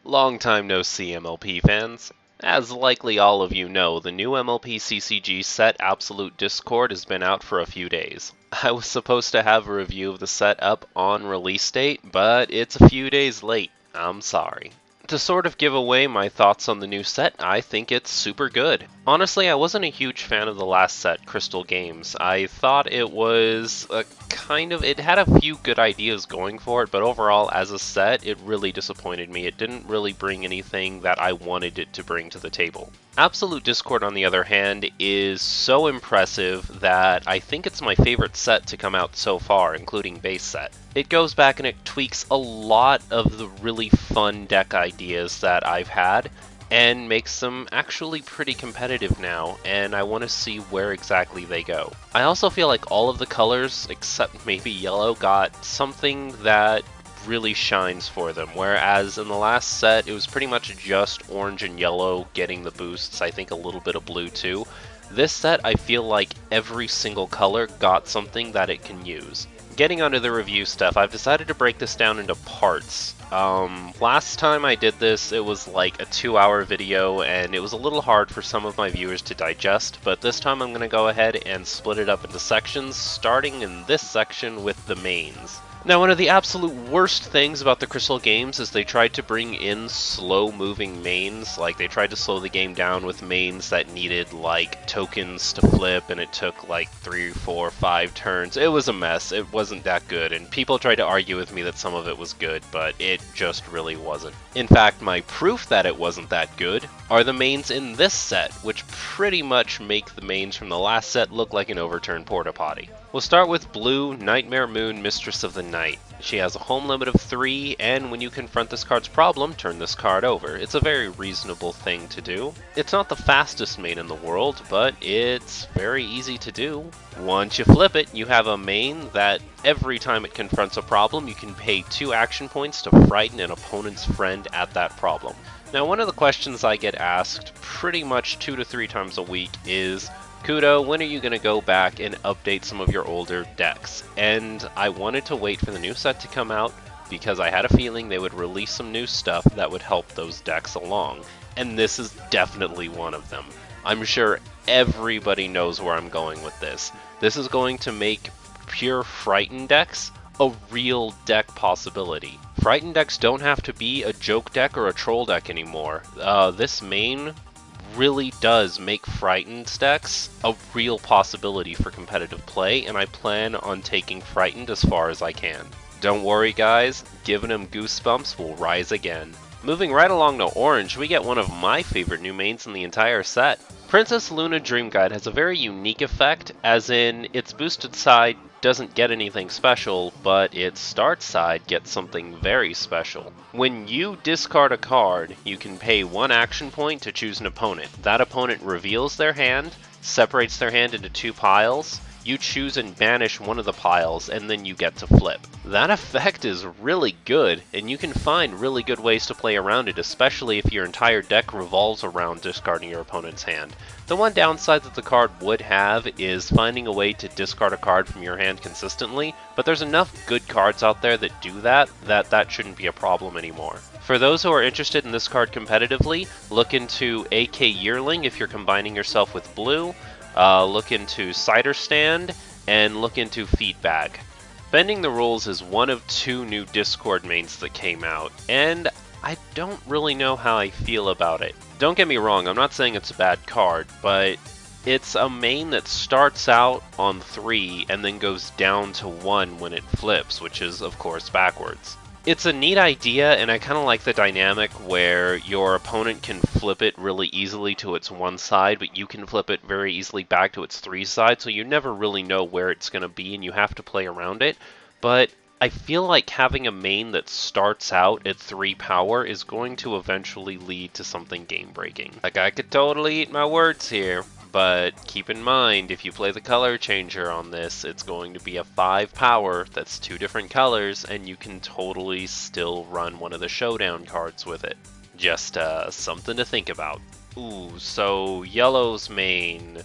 Long time no see, MLP fans. As likely all of you know, the new MLP CCG set Absolute Discord has been out for a few days. I was supposed to have a review of the set up on release date, but it's a few days late. I'm sorry. To sort of give away my thoughts on the new set, I think it's super good. Honestly, I wasn't a huge fan of the last set, Crystal Games. I thought it was it had a few good ideas going for it, but overall, as a set, it really disappointed me. It didn't really bring anything that I wanted it to bring to the table. Absolute Discord, on the other hand, is so impressive that I think it's my favorite set to come out so far, including base set. It goes back and it tweaks a lot of the really fun deck ideas that I've had, and makes them actually pretty competitive now, and I want to see where exactly they go. I also feel like all of the colors, except maybe yellow, got something that really shines for them, whereas in the last set it was pretty much just orange and yellow getting the boosts, I think a little bit of blue too. This set, I feel like every single color got something that it can use. Getting onto the review stuff, I've decided to break this down into parts. Last time I did this, it was like a 2-hour video, and it was a little hard for some of my viewers to digest, but this time I'm going to go ahead and split it up into sections, starting in this section with the mains. Now, one of the absolute worst things about the Crystal games is they tried to bring in slow-moving mains. Like, they tried to slow the game down with mains that needed, like, tokens to flip, and it took, like, 3, 4, 5 turns. It was a mess. It wasn't that good, and people tried to argue with me that some of it was good, but it just really wasn't. In fact, my proof that it wasn't that good are the mains in this set, which pretty much make the mains from the last set look like an overturned porta potty. We'll start with Blue, Nightmare Moon, Mistress of the Night. She has a home limit of 3, and when you confront this card's problem, turn this card over. It's a very reasonable thing to do. It's not the fastest main in the world, but it's very easy to do. Once you flip it, you have a main that every time it confronts a problem, you can pay 2 action points to frighten an opponent's friend at that problem. Now, one of the questions I get asked pretty much 2 to 3 times a week is, Kudou, when are you going to go back and update some of your older decks? And I wanted to wait for the new set to come out because I had a feeling they would release some new stuff that would help those decks along. And this is definitely one of them. I'm sure everybody knows where I'm going with this. This is going to make pure Frighten decks a real deck possibility. Frighten decks don't have to be a joke deck or a troll deck anymore. This main really does make Frightened decks a real possibility for competitive play, and I plan on taking Frightened as far as I can. Don't worry guys, giving them goosebumps will rise again. Moving right along to Orange, we get one of my favorite new mains in the entire set. Princess Luna Dream Guide has a very unique effect, as in its boosted side doesn't get anything special, but its start side gets something very special. When you discard a card, you can pay 1 action point to choose an opponent. That opponent reveals their hand, separates their hand into 2 piles, you choose and banish one of the piles, and then you get to flip. That effect is really good, and you can find really good ways to play around it, especially if your entire deck revolves around discarding your opponent's hand. The one downside that the card would have is finding a way to discard a card from your hand consistently, but there's enough good cards out there that do that shouldn't be a problem anymore. For those who are interested in this card competitively, look into AK Yearling if you're combining yourself with Blue, look into Cider Stand, and look into Feedback. Bending the Rules is one of 2 new Discord mains that came out, and I don't really know how I feel about it. Don't get me wrong, I'm not saying it's a bad card, but it's a main that starts out on 3 and then goes down to 1 when it flips, which is of course backwards. It's a neat idea, and I kind of like the dynamic where your opponent can flip it really easily to its 1 side, but you can flip it very easily back to its 3 side, so you never really know where it's going to be and you have to play around it. But I feel like having a main that starts out at 3 power is going to eventually lead to something game-breaking. Like, I could totally eat my words here, but keep in mind, if you play the color changer on this, it's going to be a 5 power that's 2 different colors, and you can totally still run one of the showdown cards with it. Just something to think about. Ooh, so Yellow's main,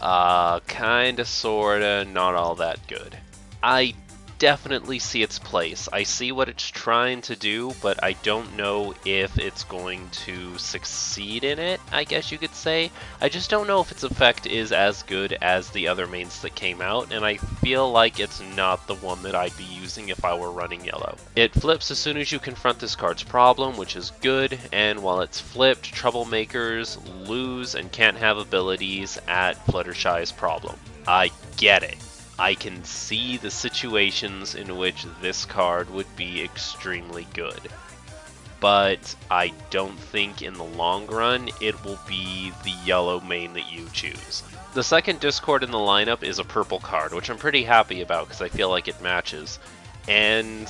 kinda, sorta, not all that good. I definitely see its place. I see what it's trying to do, but I don't know if it's going to succeed in it, I guess you could say. I just don't know if its effect is as good as the other mains that came out, and I feel like it's not the one that I'd be using if I were running yellow. It flips as soon as you confront this card's problem, which is good, and while it's flipped, troublemakers lose and can't have abilities at Fluttershy's problem. I get it. I can see the situations in which this card would be extremely good, but I don't think in the long run it will be the yellow main that you choose. The second discord in the lineup is a purple card, which I'm pretty happy about because I feel like it matches, and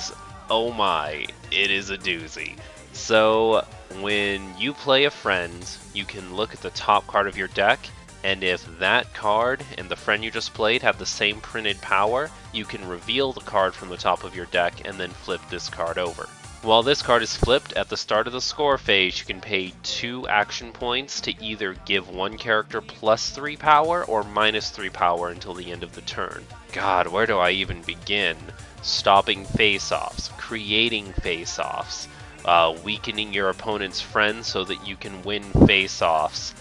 oh my, it is a doozy. So when you play a friend, you can look at the top card of your deck, and if that card and the friend you just played have the same printed power, you can reveal the card from the top of your deck and then flip this card over. While this card is flipped, at the start of the score phase, you can pay 2 action points to either give one character +3 power or -3 power until the end of the turn. God, where do I even begin? Stopping face-offs, creating face-offs, weakening your opponent's friends so that you can win face-offs,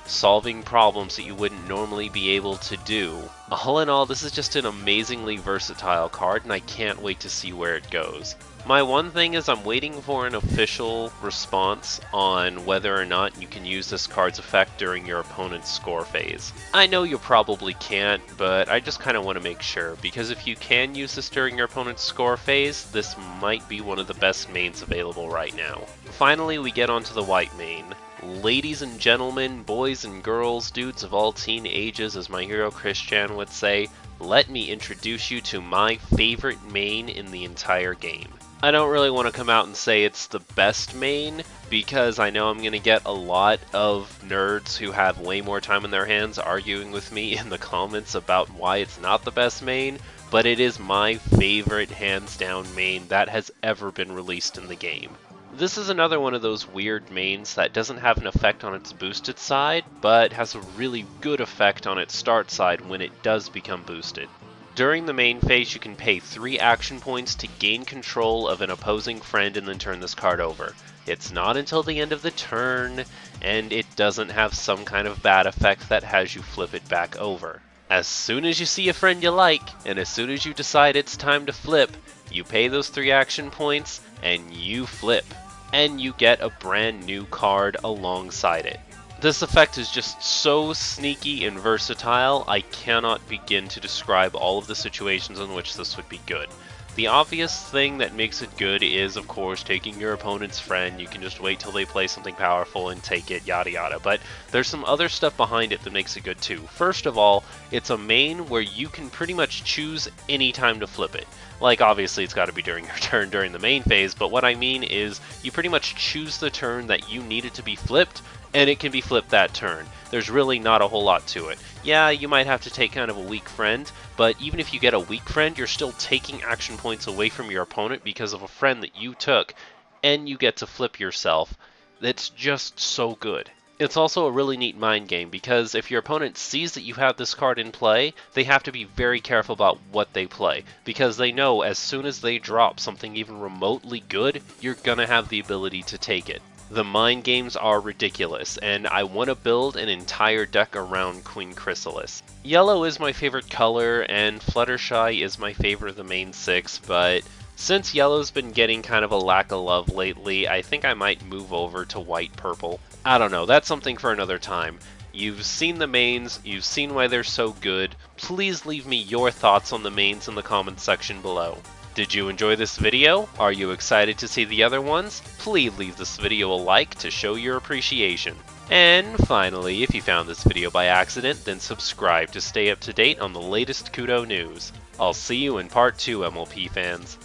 solving problems that you wouldn't normally be able to do. All in all, this is just an amazingly versatile card, and I can't wait to see where it goes. My one thing is I'm waiting for an official response on whether or not you can use this card's effect during your opponent's score phase. I know you probably can't, but I just kind of want to make sure, because if you can use this during your opponent's score phase, this might be one of the best mains available right now. Finally, we get onto the white main. Ladies and gentlemen, boys and girls, dudes of all teen ages, as my hero Christian would say, let me introduce you to my favorite main in the entire game. I don't really want to come out and say it's the best main, because I know I'm going to get a lot of nerds who have way more time in their hands arguing with me in the comments about why it's not the best main, but it is my favorite hands down main that has ever been released in the game. This is another one of those weird mains that doesn't have an effect on its boosted side, but has a really good effect on its start side when it does become boosted. During the main phase, you can pay 3 action points to gain control of an opposing friend and then turn this card over. It's not until the end of the turn, and it doesn't have some kind of bad effect that has you flip it back over. As soon as you see a friend you like, and as soon as you decide it's time to flip, you pay those 3 action points, and you flip. And you get a brand new card alongside it. This effect is just so sneaky and versatile, I cannot begin to describe all of the situations in which this would be good. The obvious thing that makes it good is, of course, taking your opponent's friend. You can just wait till they play something powerful and take it, yada yada. But there's some other stuff behind it that makes it good too. First of all, it's a main where you can pretty much choose any time to flip it. Like, obviously it's got to be during your turn during the main phase, but what I mean is you pretty much choose the turn that you need it to be flipped, and it can be flipped that turn. There's really not a whole lot to it. Yeah, you might have to take kind of a weak friend, but even if you get a weak friend, you're still taking action points away from your opponent because of a friend that you took, and you get to flip yourself. That's just so good. It's also a really neat mind game, because if your opponent sees that you have this card in play, they have to be very careful about what they play, because they know as soon as they drop something even remotely good, you're gonna have the ability to take it. The mind games are ridiculous, and I want to build an entire deck around Queen Chrysalis. Yellow is my favorite color, and Fluttershy is my favorite of the main 6, but since yellow's been getting kind of a lack of love lately, I think I might move over to white-purple. I don't know, that's something for another time. You've seen the mains, you've seen why they're so good. Please leave me your thoughts on the mains in the comments section below. Did you enjoy this video? Are you excited to see the other ones? Please leave this video a like to show your appreciation. And finally, if you found this video by accident, then subscribe to stay up to date on the latest Kudou news. I'll see you in part 2, MLP fans.